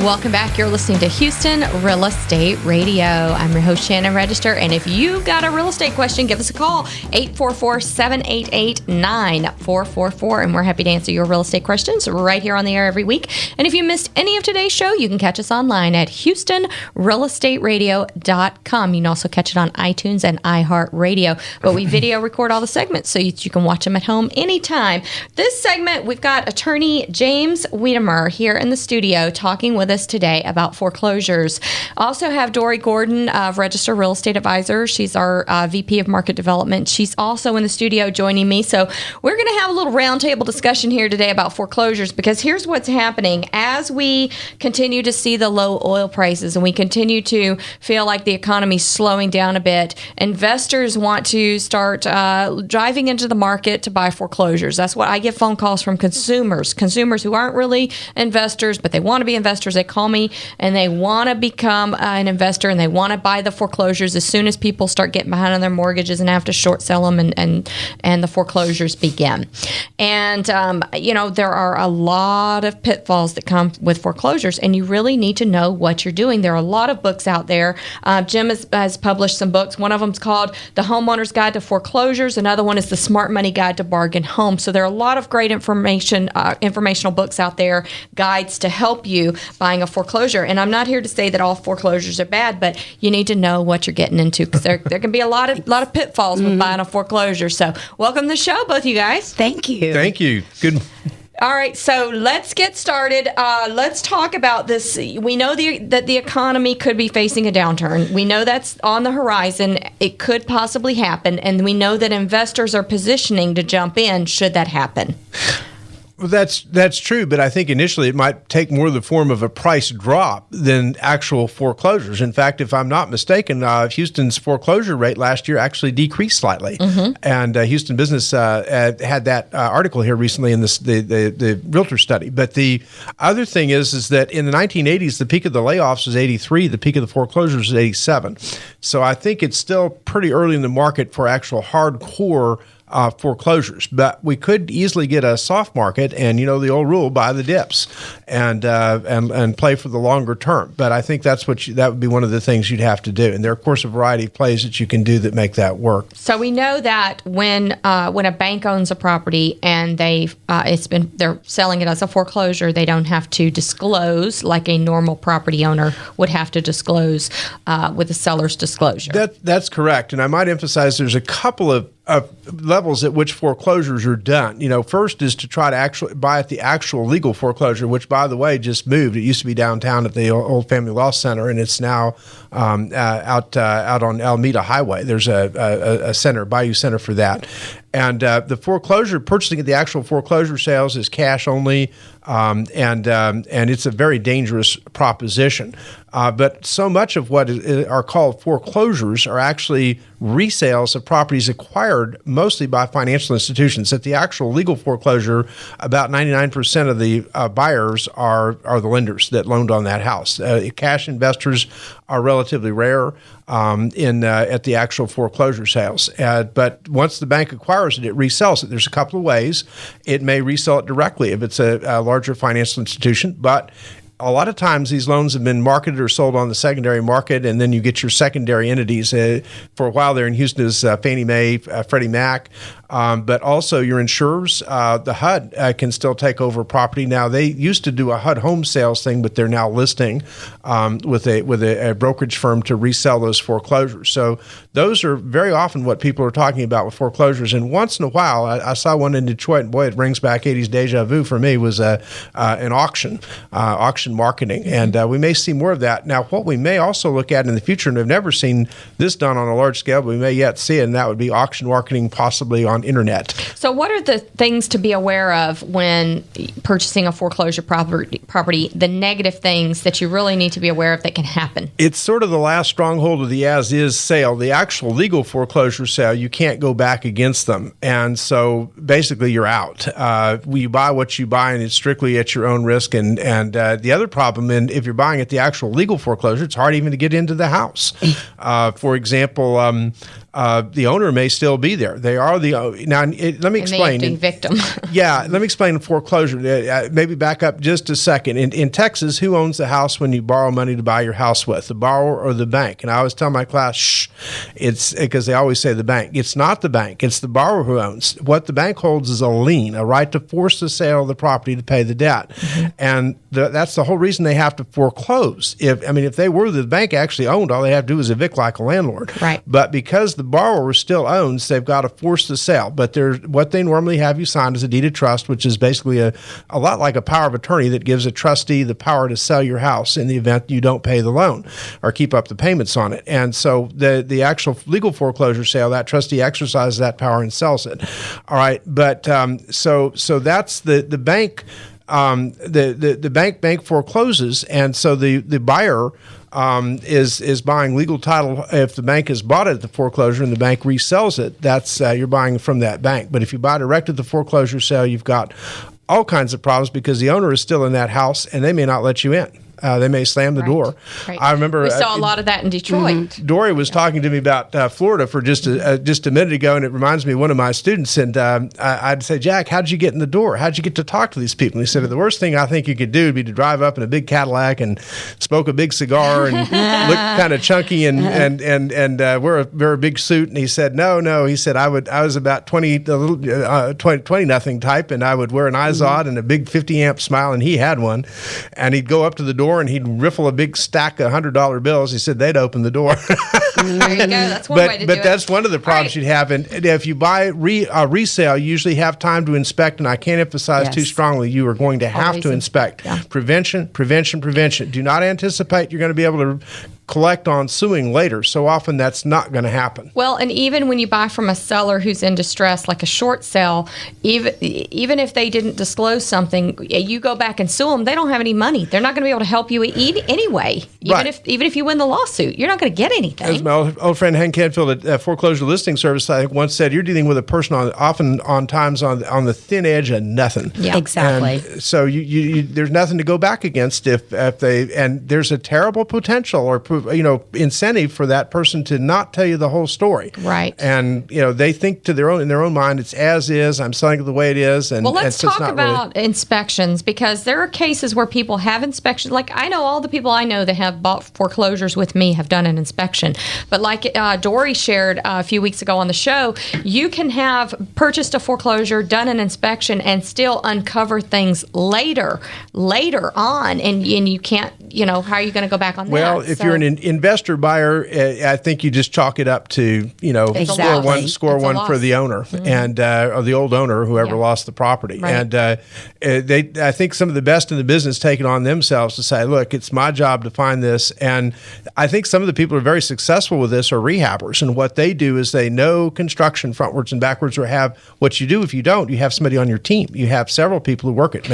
Welcome back. You're listening to Houston Real Estate Radio. I'm your host, Shannon Register. And if you've got a real estate question, give us a call, 844-788-9444. And we're happy to answer your real estate questions right here on the air every week. And if you missed any of today's show, you can catch us online at HoustonRealEstateRadio.com. You can also catch it on iTunes and iHeartRadio. But we video record all the segments so you can watch them at home anytime. This segment, we've got attorney James Weidemer here in the studio talking with us today about foreclosures. Also have Dory Gordon of Register Real Estate Advisor. She's our VP of Market Development. She's also in the studio joining me. So we're going to have a little roundtable discussion here today about foreclosures, because here's what's happening. As we continue to see the low oil prices and we continue to feel like the economy's slowing down a bit, investors want to start driving into the market to buy foreclosures. That's what I get phone calls from consumers who aren't really investors, but they want to be investors. They call me and they want to become an investor and they want to buy the foreclosures as soon as people start getting behind on their mortgages and have to short sell them and the foreclosures begin. And, there are a lot of pitfalls that come with foreclosures, and you really need to know what you're doing. There are a lot of books out there. Jim has published some books. One of them is called The Homeowner's Guide to Foreclosures. Another one is The Smart Money Guide to Bargain Home. So there are a lot of great informational books out there, guides to help you buying a foreclosure. And I'm not here to say that all foreclosures are bad, but you need to know what you're getting into, because there can be a lot of pitfalls with buying a foreclosure. So welcome to the show, both you guys. Thank you. Thank you. Good. All right, so let's get started. Let's talk about this. We know that the economy could be facing a downturn. We know that's on the horizon. It could possibly happen, and we know that investors are positioning to jump in should that happen. Well, that's true, but I think initially it might take more the form of a price drop than actual foreclosures. In fact, if I'm not mistaken, Houston's foreclosure rate last year actually decreased slightly. Mm-hmm. And Houston Business had that article here recently in the Realtor study. But the other thing is that in the 1980s, the peak of the layoffs was 83, the peak of the foreclosures was 87. So I think it's still pretty early in the market for actual hardcore foreclosures, but we could easily get a soft market, and the old rule: buy the dips, and play for the longer term. But I think that would be one of the things you'd have to do. And there are, of course, a variety of plays that you can do that make that work. So we know that when a bank owns a property and they're selling it as a foreclosure, they don't have to disclose like a normal property owner would have to disclose with a seller's disclosure. That's correct, and I might emphasize there's a couple of levels at which foreclosures are done. First is to try to actually buy at the actual legal foreclosure, which, by the way, just moved. It used to be downtown at the Old Family Law Center, and it's now out on Alameda Highway. There's a center, Bayou Center, for that. And the purchasing of the actual foreclosure sales is cash only, and it's a very dangerous proposition. But so much of what are called foreclosures are actually resales of properties acquired mostly by financial institutions. At the actual legal foreclosure, about 99% of the buyers are the lenders that loaned on that house. Cash investors are relatively rare at the actual foreclosure sales. But once the bank acquires it, it resells it. There's a couple of ways. It may resell it directly if it's a larger financial institution, but a lot of times these loans have been marketed or sold on the secondary market, and then you get your secondary entities. For a while there in Houston is Fannie Mae, Freddie Mac, but also your insurers. The HUD can still take over property. Now, they used to do a HUD home sales thing, but they're now listing with a brokerage firm to resell those foreclosures. So those are very often what people are talking about with foreclosures. And once in a while, I saw one in Detroit, and boy, it brings back 80s deja vu for me, was an auction marketing. And we may see more of that. Now, what we may also look at in the future, and we've never seen this done on a large scale, but we may yet see it, and that would be auction marketing, possibly on internet. So what are the things to be aware of when purchasing a foreclosure property, the negative things that you really need to be aware of that can happen? It's sort of the last stronghold of the as-is sale. The actual legal foreclosure sale, you can't go back against them. And so basically you're out. You buy what you buy, and it's strictly at your own risk. And the other problem, and if you're buying at the actual legal foreclosure, it's hard even to get into the house. For example, the owner may still be there. They are the now. Let me explain. And they have to evict them. Yeah, let me explain foreclosure. Maybe back up just a second. In Texas, who owns the house when you borrow money to buy your house with, the borrower or the bank? And I always tell my class, shh, it's because they always say the bank. It's not the bank. It's the borrower who owns. What the bank holds is a lien, a right to force the sale of the property to pay the debt. Mm-hmm. And that's the whole reason they have to foreclose. If they were the bank actually owned, all they have to do is evict like a landlord. Right. But because the borrower still owns, they've got to force the sale. But what they normally have you sign is a deed of trust, which is basically a lot like a power of attorney that gives a trustee the power to sell your house in the event you don't pay the loan or keep up the payments on it. And so the actual legal foreclosure sale, that trustee exercises that power and sells it. All right, but so that's the bank. The bank forecloses, and so the buyer is buying legal title. If the bank has bought it at the foreclosure and the bank resells it, that's you're buying from that bank. But if you buy direct at the foreclosure sale, you've got all kinds of problems because the owner is still in that house and they may not let you in. They may slam the door. Right. I remember we saw a lot of that in Detroit. Mm-hmm. Dory was talking to me about Florida for just a minute ago, and it reminds me of one of my students. And I'd say, Jack, how'd you get in the door? How'd you get to talk to these people? And he said, the worst thing I think you could do would be to drive up in a big Cadillac and smoke a big cigar and look kind of chunky and wear a big suit. And he said, no. He said I was about 20 nothing type, and I would wear an Izod and a big 50 amp smile, and he had one. And he'd go up to the door and he'd riffle a big stack of $100 bills. He said they'd open the door. There you go. That's one way to do it. But that's one of the problems you'd have. And if you buy resale, you usually have time to inspect. And I can't emphasize too strongly, you are going to have to inspect. Yeah. Prevention. Do not anticipate you're going to be able to collect on suing later. So often that's not going to happen. Well, and even when you buy from a seller who's in distress, like a short sale, even if they didn't disclose something, you go back and sue them, they don't have any money. They're not going to be able to help you anyway. Even if you win the lawsuit, you're not going to get anything. As my old friend Hank Canfield at Foreclosure Listing Service, I think once said, you're dealing with a person oftentimes on the thin edge of nothing. Yeah, exactly. And so you there's nothing to go back against if they, and there's a terrible potential or incentive for that person to not tell you the whole story. Right. And they think in their own mind it's as is. I'm selling it the way it is. And well, let's talk about inspections, because there are cases where people have inspections. Like I know all the people I know that have bought foreclosures with me have done an inspection. But like Dory shared a few weeks ago on the show, you can have purchased a foreclosure, done an inspection, and still uncover things later on, and you can't. How are you going to go back on that? Well, if you're an investor buyer, I think you just chalk it up to score one for the owner and or the old owner, whoever lost the property. Right. And I think some of the best in the business take it on themselves to say, look, it's my job to find this. And I think some of the people who are very successful with this are rehabbers, and what they do is they know construction frontwards and backwards, or have what you do. If you don't, you have somebody on your team. You have several people who work it.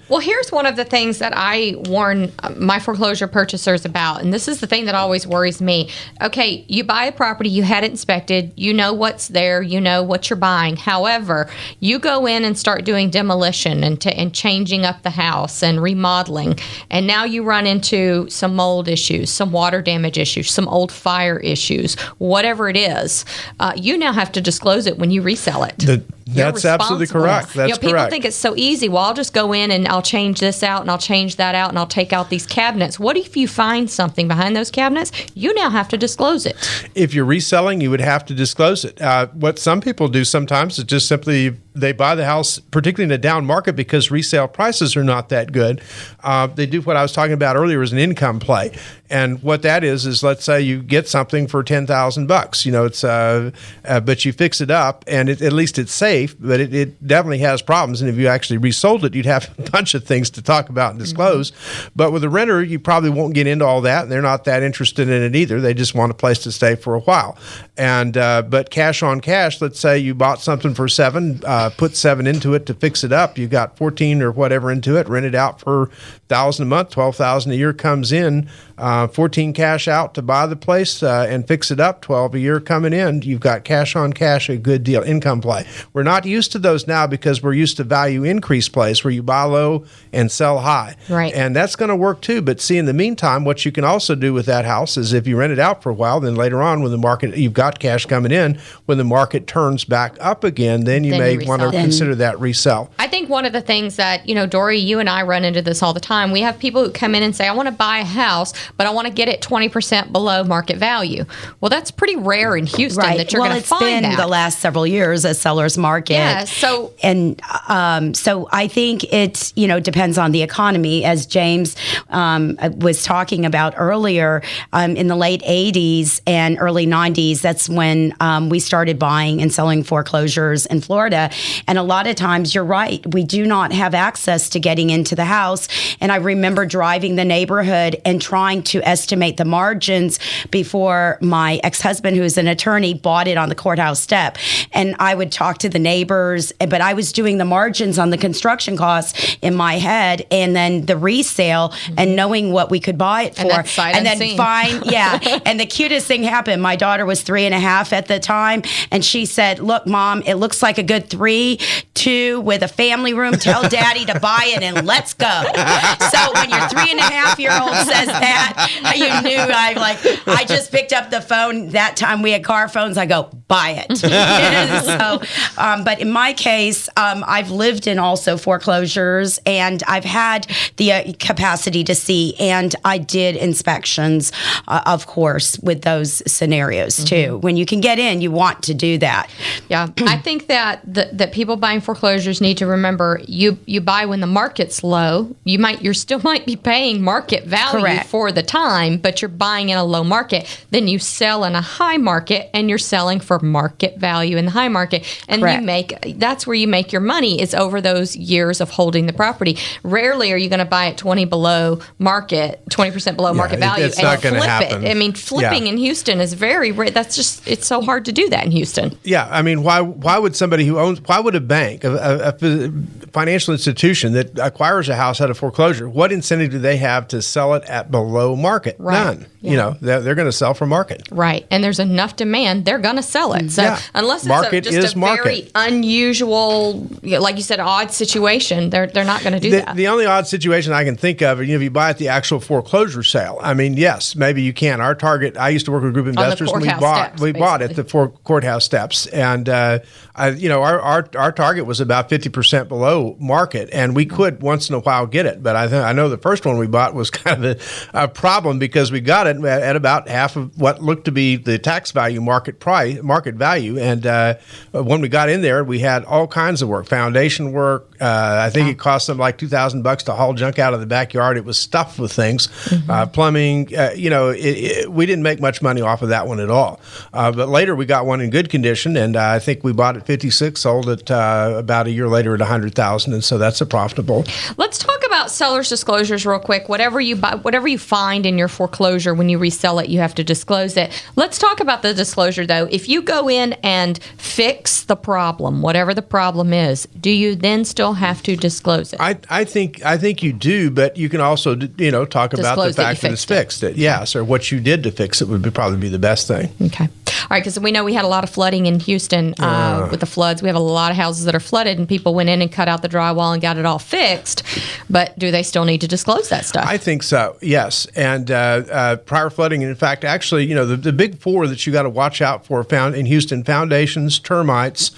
Well, here's one of the things that I warn my foreclosure purchasers about, and this is the thing that always worries me. Okay, you buy a property, you had it inspected, you know what's there, you know what you're buying. However, you go in and start doing demolition and changing up the house and remodeling, and now you run into some mold issues, some water damage issues, some old fire issues, whatever it is. You now have to disclose it when you resell it. That's absolutely correct. That's people correct. think it's so easy. Well, I'll just go in and I'll change this out and I'll change that out and I'll take out these cabinets. What if you find something behind those cabinets? You now have to disclose it. If you're reselling, you would have to disclose it. What some people do sometimes is just simply they buy the house, particularly in a down market, because resale prices are not that good. They do what I was talking about earlier as an income play. And what that is let's say you get something for $10,000. It's but you fix it up, and at least it's safe, but it definitely has problems. And if you actually resold it, you'd have a bunch of things to talk about and disclose. Mm-hmm. But with a renter, you probably won't get into all that, and they're not that interested in it either. They just want a place to stay for a while. And but cash on cash, let's say you bought something for $7,000, put $7 into it to fix it up. You got $14 or whatever into it, rent it out for $1,000 a month, $12,000 a year comes in, $14 cash out to buy the place and fix it up, $12 a year coming in. You've got cash on cash, a good deal, income play. We're not used to those now because we're used to value increase plays where you buy low and sell high. Right. And that's going to work too. But see, in the meantime, what you can also do with that house is if you rent it out for a while, then later on when the market, you've got cash coming in, when the market turns back up again, then you may want to consider that resell. I think one of the things that, Dory, you and I run into this all the time. We have people who come in and say, I want to buy a house, but I want to get it 20% below market value. Well, that's pretty rare in Houston that you're going to find that. Well, it's been the last several years a seller's market. Yeah, so I think it, depends on the economy, as James was talking about earlier. In the late 80s and early 90s, that's when we started buying and selling foreclosures in Florida. And a lot of times, you're right, we do not have access to getting into the house. And I remember driving the neighborhood and trying to estimate the margins before my ex-husband, who is an attorney, bought it on the courthouse step. And I would talk to the neighbors, but I was doing the margins on the construction costs in my head, and then the resale and knowing what we could buy it for. And then and the cutest thing happened. My daughter was 3.5 at the time, and she said, look, Mom, it looks like a good 3-2 with a family room. Tell Daddy to buy it and let's go. So when your 3.5-year-old says that, you knew I just picked up the phone. That time we had car phones. I go, buy it. But in my case, I've lived in also foreclosures, and I've had the capacity to see, and I did inspections, of course, with those scenarios too. When you can get in, you want to do that. Yeah, I think that people buying foreclosures need to remember you buy when the market's low. You still might be paying market value for the time, but you're buying in a low market. Then you sell in a high market, and you're selling for market value in the high market, and that's where you make your money, is over those years of holding the property. Rarely are you going to buy it 20% below market value it's and not flip happen. it. I mean, flipping in Houston is very rare. It's so hard to do that in Houston. Yeah, I mean, why would a bank, a financial institution that acquires a house out of foreclosure, what incentive do they have to sell it at below market? None. Yeah. They're going to sell for market. Right. And there's enough demand, they're going to sell it. So unless it's just a very unusual, like you said, odd situation, they're not going to do that. The only odd situation I can think of, if you buy at the actual foreclosure sale, I mean, yes, maybe you can. Our target, I used to work with a group of investors, and we bought at the courthouse steps. And, our target was about 50% below market, and we could once in a while get it. But I know the first one we bought was kind of a problem because we got it at about half of what looked to be the tax value market value. And when we got in there, we had all kinds of work, foundation work. I think it cost them like $2,000 to haul junk out of the backyard. It was stuffed with things, plumbing. We didn't make much money off of that one at all. But later we got one in good condition, and I think we bought it 56, sold it about a year later at 100,000, and so that's a profitable. Let's talk about seller's disclosures real quick. Whatever you buy, whatever you find in your foreclosure, when you resell it, you have to disclose it. Let's talk about the disclosure, though. If you go in and fix the problem, whatever the problem is, do you then still have to disclose it? I think you do, but you can also talk about the fact that it's fixed it. Yes, or what you did to fix it would probably be the best thing. Okay. All right, because we know we had a lot of flooding in Houston with the floods. We have a lot of houses that are flooded, and people went in and cut out the drywall and got it all fixed. But do they still need to disclose that stuff? I think so, yes. And prior flooding, and in fact, actually, the big four that you got to watch out for found in Houston: foundations, termites,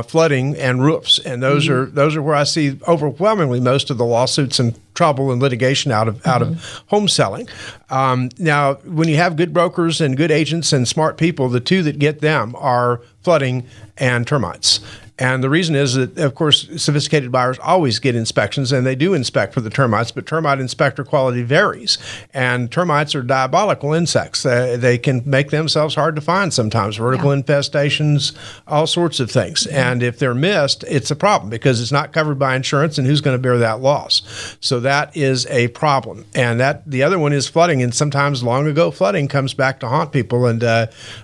flooding, and roofs. And those are where I see overwhelmingly most of the lawsuits and trouble and litigation out of home selling. Now, when you have good brokers and good agents and smart people, the two that get them are flooding and termites. And the reason is that, of course, sophisticated buyers always get inspections, and they do inspect for the termites, but termite inspector quality varies. And termites are diabolical insects. They can make themselves hard to find sometimes, vertical infestations, all sorts of things. And if they're missed, it's a problem because it's not covered by insurance, and who's going to bear that loss? So that is a problem. And the other one is flooding, and sometimes long ago flooding comes back to haunt people. And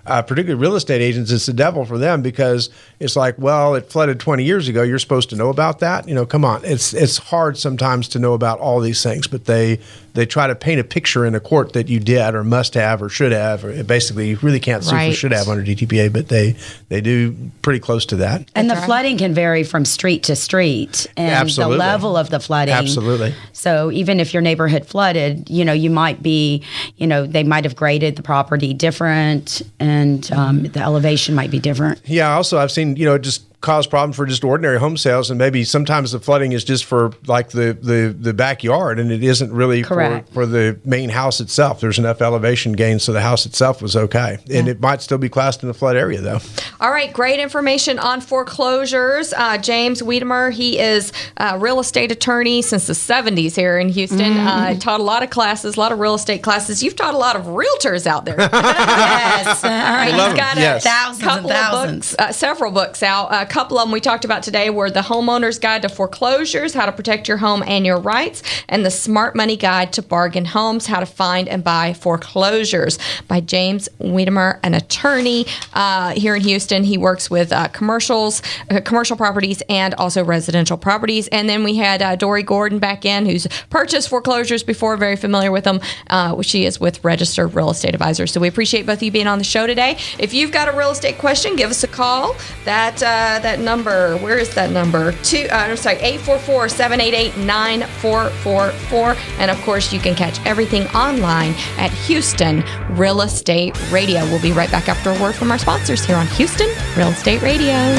particularly real estate agents, it's the devil for them because it's like, well, it flooded 20 years ago, you're supposed to know about that. Come on. It's hard sometimes to know about all these things, but they try to paint a picture in a court that you did or must have or should have. Or basically, you really can't sue for should have under DTPA, but they do pretty close to that. And the flooding can vary from street to street, and Absolutely. the level of the flooding. Absolutely. So even if your neighborhood flooded, you might be, they might have graded the property different, and the elevation might be different. Yeah. Also, I've seen, just cause problems for just ordinary home sales, and maybe sometimes the flooding is just for like the backyard, and it isn't really for the main house itself. There's enough elevation gain so the house itself was okay, and it might still be classed in the flood area though. All right, great information on foreclosures. James Weidemer, he is a real estate attorney since the 70s here in Houston. Taught a lot of classes, a lot of real estate classes. You've taught a lot of realtors out there. Yes. All right. He's got thousands of books, several books out. A couple of them we talked about today were The Homeowner's Guide to Foreclosures, How to Protect Your Home and Your Rights, and The Smart Money Guide to Bargain Homes, How to Find and Buy Foreclosures by James Weidemer, an attorney here in Houston. He works with commercial properties and also residential properties. And then we had Dory Gordon back in, who's purchased foreclosures before, very familiar with them. She is with Register Real Estate Advisors. So we appreciate both of you being on the show today. If you've got a real estate question, give us a call. That number, where is that number? 844-788-9444. And of course, you can catch everything online at Houston Real Estate Radio. We'll be right back after a word from our sponsors here on Houston Real Estate Radio.